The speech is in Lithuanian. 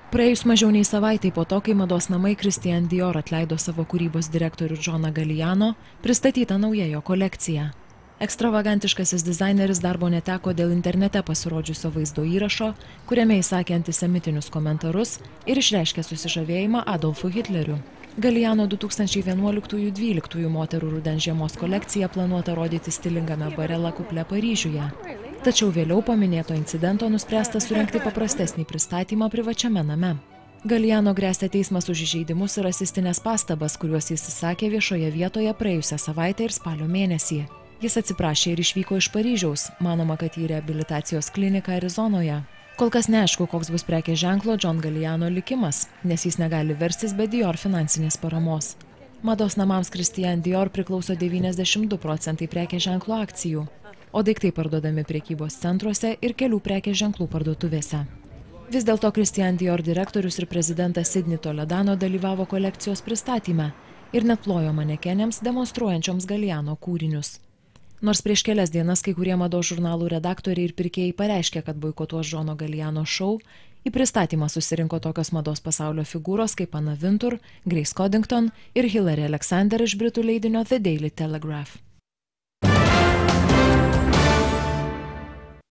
Praėjus mažiau nei savaitai po to, kai mados namai Christian Dior atleido savo kūrybos direktorių Johną Galliano, pristatyta nauja jo kolekcija. Ekstravagantiškasis dizaineris darbo neteko dėl internete pasirodžiusio vaizdo įrašo, kuriame įsakė antisemitinius komentarus ir išreiškė susižavėjimą Adolfu Hitleriu. Galliano 2011-2012 moterų rudens žiemos kolekciją planuota rodyti stilingame bare La Couple Paryžiuje. Tačiau vėliau po minėto incidento nuspręsta surengti paprastesnį pristatymą privačiame name. Galliano gresia teismas už įžeidimus ir rasistinės pastabas, kuriuos jis įsakė viešoje vietoje praėjusią savaitę ir spalio mėnesį. Jis atsiprašė ir išvyko iš Paryžiaus, manoma, kad į reabilitacijos kliniką Arizonoje. Kol kas neaišku, koks bus prekės ženklo John Galliano likimas, nes jis negali verstis be Dior finansinės paramos. Mados namams Christian Dior priklauso 92% prekės ženklo akcijų, o daiktai parduodami prekybos centruose ir kelių prekės ženklų parduotuvėse. Vis dėlto Christian Dior direktorius ir prezidentas Sidney Toledano dalyvavo kolekcijos pristatyme ir net plojo manekenėms demonstruojančioms Galliano kūrinius. Nors prieš kelias dienas kai kurie mados žurnalų redaktoriai ir pirkėjai pareiškė, kad boikotuos Johno Galliano šou, į pristatymą susirinko tokios mados pasaulio figūros kaip Anna Wintour, Grace Coddington ir Hilary Alexander iš britų leidinio The Daily Telegraph.